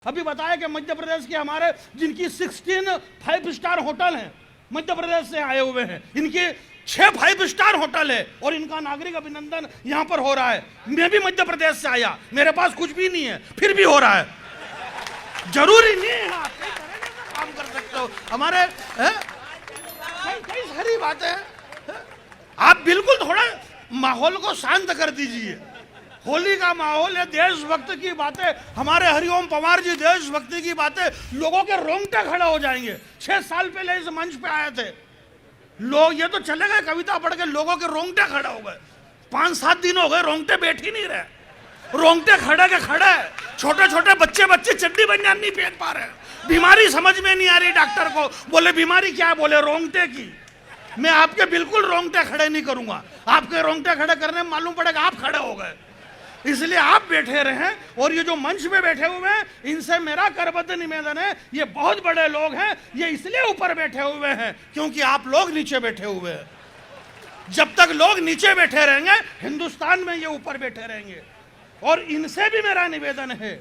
अभी बताया कि मध्य प्रदेश के हमारे जिनकी 16 5 स्टार होटल हैं, मध्य प्रदेश से आए हुए हैं, इनकी 6 5 स्टार होटल है और इनका नागरिक अभिनंदन यहाँ पर हो रहा है। मैं भी मध्य प्रदेश से आया, मेरे पास कुछ भी नहीं है, फिर भी हो रहा है। जरूरी नहीं है आप काम कर सकते हो। हमारे कई सारी बातें हैं। आप बिल्कुल थोड़ा माहौल को शांत कर दीजिए। होली का माहौल है, देशभक्त की बातें, हमारे हरिओम पवार जी देशभक्ति की बातें, लोगों के रोंगटे खड़े हो जाएंगे। 6 साल पहले इस मंच पे आए थे लोग, ये तो चले गए कविता पढ़ के, लोगों के रोंगटे खड़े हो गए। 5-7 दिन हो गए रोंगटे बैठ ही नहीं रहे, रोंगटे खड़े के खड़े। छोटे छोटे बच्चे चड्डी बनियान नहीं पहन पा रहे, बीमारी समझ में नहीं आ रही। डॉक्टर को बोले बीमारी क्या है, बोले रोंगटे की। मैं आपके बिल्कुल रोंगटे खड़े नहीं करूंगा, आपके रोंगटे खड़े करने में मालूम पड़ेगा आप खड़े हो गए, इसलिए आप बैठे रहें। और ये जो मंच पे बैठे हुए हैं इनसे मेरा करबद्ध निवेदन है, ये बहुत बड़े लोग हैं, ये इसलिए ऊपर बैठे हुए हैं क्योंकि आप लोग नीचे बैठे हुए हैं। जब तक लोग नीचे बैठे रहेंगे हिंदुस्तान में ये ऊपर बैठे रहेंगे। और इनसे भी मेरा निवेदन है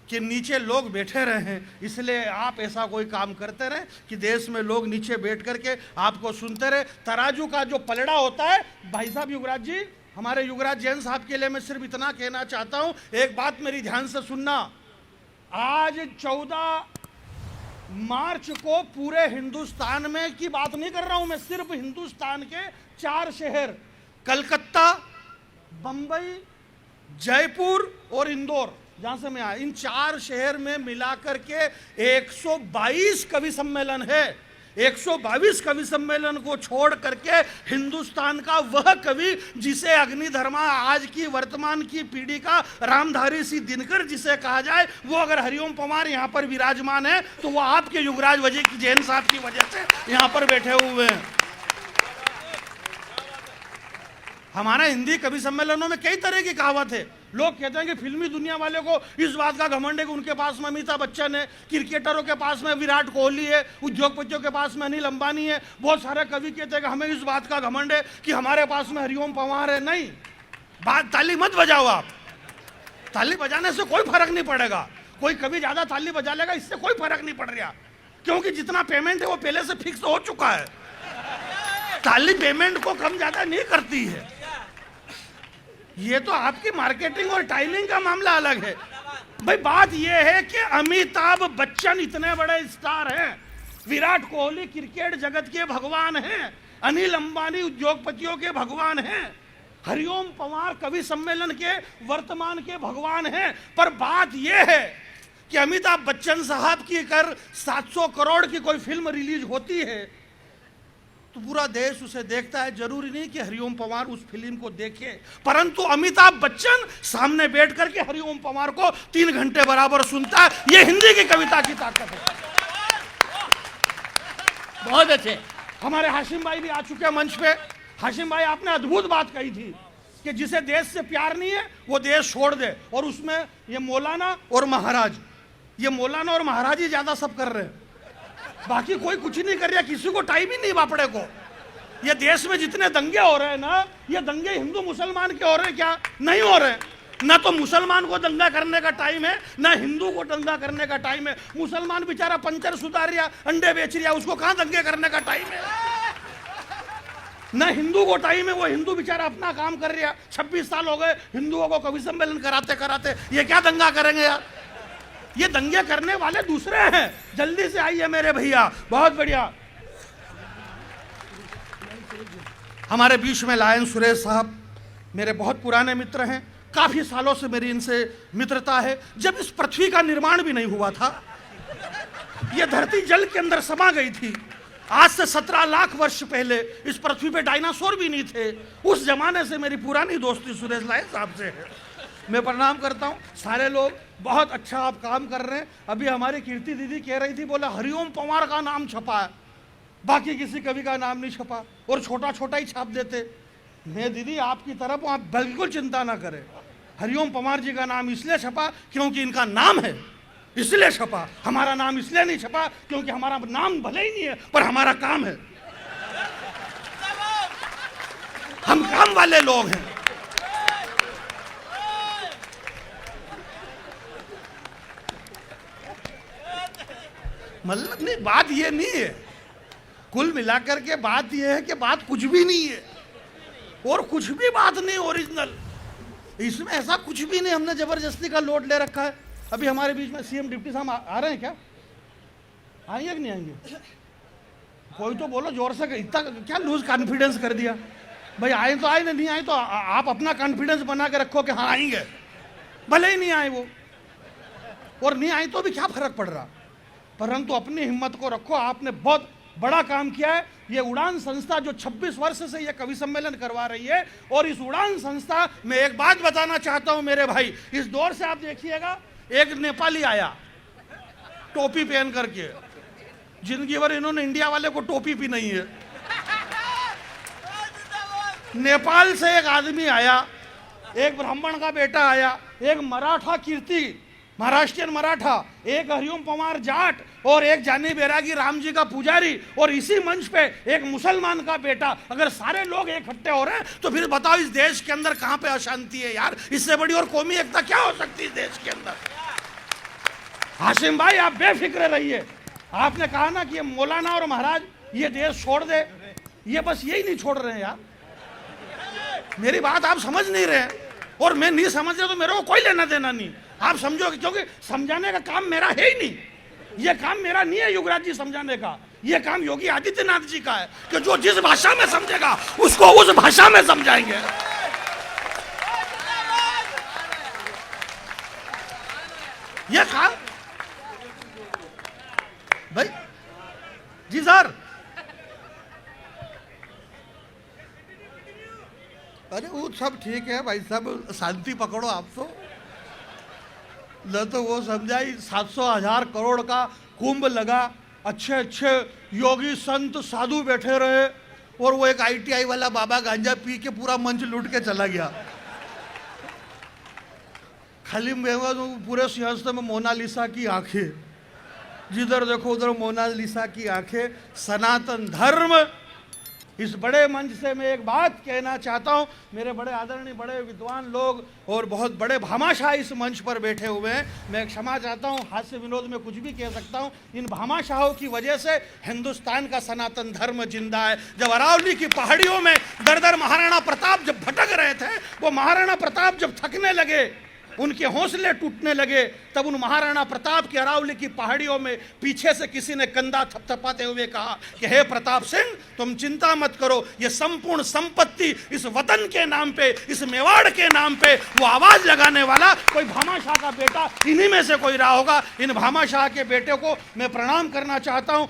कि नीचे लोग बैठे रहे, इसलिए आप ऐसा कोई काम करते रहे कि देश में लोग नीचे बैठ करके आपको सुनते रहे। तराजू का जो पलड़ा होता है, भाई साहब युवराज जी, हमारे युवराज जैन साहब के लिए मैं सिर्फ इतना कहना चाहता हूं, एक बात मेरी ध्यान से सुनना। आज 14 मार्च को पूरे हिंदुस्तान में की बात नहीं कर रहा हूं मैं, सिर्फ हिंदुस्तान के 4 शहर कलकत्ता, बंबई, जयपुर और इंदौर, जहां से मैं आया, इन 4 शहर में मिलाकर के 122 कवि सम्मेलन है। 122 कवि सम्मेलन को छोड़ करके हिंदुस्तान का वह कवि जिसे अग्निधर्मा आज की वर्तमान की पीढ़ी का रामधारी सी दिनकर जिसे कहा जाए, वो अगर हरिओम पवार यहाँ पर विराजमान है तो वो आपके युवराज वजीर जैन साहब की वजह से यहाँ पर बैठे हुए हैं। हमारा हिंदी कवि सम्मेलनों में कई तरह की कहावत है। लोग कहते हैं कि फिल्मी दुनिया वाले को इस बात का घमंड है कि उनके पास में अमिताभ बच्चन है, क्रिकेटरों के पास में विराट कोहली है, उद्योगपतियों के पास में अनिल अंबानी है। बहुत सारे कवि कहते हैं कि हमें इस बात का घमंड है कि हमारे पास में हरिओम पवार है। नहीं, बात ताली मत बजाओ आप, ताली बजाने से कोई फर्क नहीं पड़ेगा। कोई कवि ज्यादा ताली बजा लेगा, इससे कोई फर्क नहीं पड़ रहा, क्योंकि जितना पेमेंट है वो पहले से फिक्स हो चुका है। ताली पेमेंट को कम ज्यादा नहीं करती है। ये तो आपकी मार्केटिंग और टाइमिंग का मामला अलग है। भाई बात यह है कि अमिताभ बच्चन इतने बड़े स्टार हैं, विराट कोहली क्रिकेट जगत के भगवान हैं, अनिल अंबानी उद्योगपतियों के भगवान हैं, हरिओम पवार कवि सम्मेलन के वर्तमान के भगवान हैं। पर बात यह है कि अमिताभ बच्चन साहब की अगर 700 करोड़ की कोई फिल्म रिलीज होती है तो पूरा देश उसे देखता है। जरूरी नहीं कि हरिओम पवार उस फिल्म को देखे, परंतु अमिताभ बच्चन सामने बैठ करके हरिओम पवार को 3 घंटे बराबर सुनता है। ये हिंदी की कविता की ताकत है। बहुत अच्छे हमारे हाशिम भाई भी आ चुके हैं मंच पे। हाशिम भाई, आपने अद्भुत बात कही थी कि जिसे देश से प्यार नहीं है वो देश छोड़ दे, और उसमें ये मौलाना और महाराज, ये मौलाना और महाराज ही ज्यादा सब कर रहे हैं, बाकी कोई कुछ नहीं कर रहा, किसी को टाइम ही नहीं बापड़े को। ये देश में जितने दंगे हो रहे हैं ना, ये दंगे हिंदू मुसलमान के हो रहे हैं क्या? नहीं हो रहे। ना तो मुसलमान को दंगा करने का टाइम है, ना हिंदू को दंगा करने का टाइम है। मुसलमान बेचारा पंचर सुधार रहा, अंडे बेच रहा, उसको कहां दंगे करने का टाइम है? ना हिंदू को टाइम है, वो हिंदू बेचारा अपना काम कर रहा। 26 साल हो गए हिंदुओं को कवि सम्मेलन कराते कराते, ये क्या दंगा करेंगे यार? ये दंगे करने वाले दूसरे हैं। जल्दी से आइए मेरे भैया, बहुत बढ़िया। हमारे बीच में लायन सुरेश साहब मेरे बहुत पुराने मित्र हैं, काफी सालों से मेरी इनसे मित्रता है। जब इस पृथ्वी का निर्माण भी नहीं हुआ था, यह धरती जल के अंदर समा गई थी। आज से 17 लाख वर्ष पहले इस पृथ्वी पे डायनासोर भी नहीं थे। उस जमाने से मेरी पुरानी दोस्ती सुरेश लायन साहब से है। मैं प्रणाम करता हूँ सारे लोग, बहुत अच्छा आप काम कर रहे हैं। अभी हमारी कीर्ति दीदी कह रही थी, बोला हरिओम पवार का नाम छपा है, बाकी किसी कवि का नाम नहीं छपा, और छोटा छोटा ही छाप देते। मैं दीदी आपकी तरफ, आप बिल्कुल चिंता ना करें। हरिओम पवार जी का नाम इसलिए छपा क्योंकि इनका नाम है, इसलिए छपा। हमारा नाम इसलिए नहीं छपा क्योंकि हमारा नाम भले ही नहीं है पर हमारा काम है। हम काम वाले लोग हैं। मतलब नहीं, बात ये नहीं है, कुल मिलाकर के बात ये है कि बात कुछ भी नहीं है और कुछ भी बात नहीं ओरिजिनल, इसमें ऐसा कुछ भी नहीं। हमने जबरदस्ती का लोड ले रखा है। अभी हमारे बीच में सीएम डिप्टी साहब आ रहे हैं क्या? आएंगे कि नहीं आएंगे? कोई तो बोलो जोर से, इतना क्या लूज कॉन्फिडेंस कर दिया भाई? आए तो आए, नहीं आए तो आप अपना कॉन्फिडेंस बना के रखो कि हाँ आएंगे, भले ही नहीं आए वो, और नहीं आए तो भी क्या फर्क पड़ रहा, परंतु अपनी हिम्मत को रखो। आपने बहुत बड़ा काम किया है। ये उड़ान संस्था जो 26 वर्ष से ये कवि सम्मेलन करवा रही है, और इस उड़ान संस्था में एक बात बताना चाहता हूं मेरे भाई, इस दौर से आप देखिएगा, एक नेपाली आया टोपी पहन करके, जिंदगी भर इन्होंने इंडिया वाले को टोपी भी नहीं है। नेपाल से एक आदमी आया, एक ब्राह्मण का बेटा आया, एक मराठा कीर्ति महाराष्ट्रियन मराठा, एक हरिओम पवार जाट, और एक जानी बैरागी राम जी का पुजारी, और इसी मंच पे एक मुसलमान का बेटा। अगर सारे लोग इकट्ठे हो रहे हैं तो फिर बताओ इस देश के अंदर कहां पे अशांति है यार? इससे बड़ी और कौमी एकता क्या हो सकती है इस देश के अंदर? हाशिम भाई आप बेफिक्र रहिए। आपने कहा ना कि ये मौलाना और महाराज ये देश छोड़ दे, ये बस यही नहीं छोड़ रहे हैं यार। मेरी बात आप समझ नहीं रहे, और मैं नहीं समझ रहा तो मेरे को कोई लेना देना नहीं। आप समझो, क्योंकि समझाने का काम मेरा है ही नहीं, ये काम मेरा नहीं है युवराज जी समझाने का, ये काम योगी आदित्यनाथ जी का है कि जो जिस भाषा में समझेगा उसको उस भाषा में समझाएंगे। ये काम भाई जी सर, अरे वो सब ठीक है भाई साहब, शांति पकड़ो आप तो वो समझाई 700,000 करोड़ का कुंभ लगा, अच्छे अच्छे योगी संत साधु बैठे रहे, और वो एक ITI वाला बाबा गांजा पी के पूरा मंच लूट के चला गया। खाली पूरे सिंहासन में मोनालिसा की आंखें, जिधर देखो उधर मोनालिसा की आंखें। सनातन धर्म, इस बड़े मंच से मैं एक बात कहना चाहता हूं, मेरे बड़े आदरणीय बड़े विद्वान लोग और बहुत बड़े भामाशाह इस मंच पर बैठे हुए हैं, मैं क्षमा चाहता हूं, हास्य विनोद में कुछ भी कह सकता हूं। इन भामाशाहों की वजह से हिंदुस्तान का सनातन धर्म जिंदा है। जब अरावली की पहाड़ियों में दर दर महाराणा प्रताप जब भटक रहे थे, वो महाराणा प्रताप जब थकने लगे, उनके हौसले टूटने लगे, तब उन महाराणा प्रताप की अरावली की पहाड़ियों में पीछे से किसी ने कंधा थपथपाते हुए कहा कि हे प्रताप सिंह, तुम चिंता मत करो, ये संपूर्ण संपत्ति इस वतन के नाम पे, इस मेवाड़ के नाम पे वो आवाज लगाने वाला कोई भामाशाह का बेटा इन्हीं में से कोई रहा होगा। इन भामाशाह के बेटे को मैं प्रणाम करना चाहता हूं।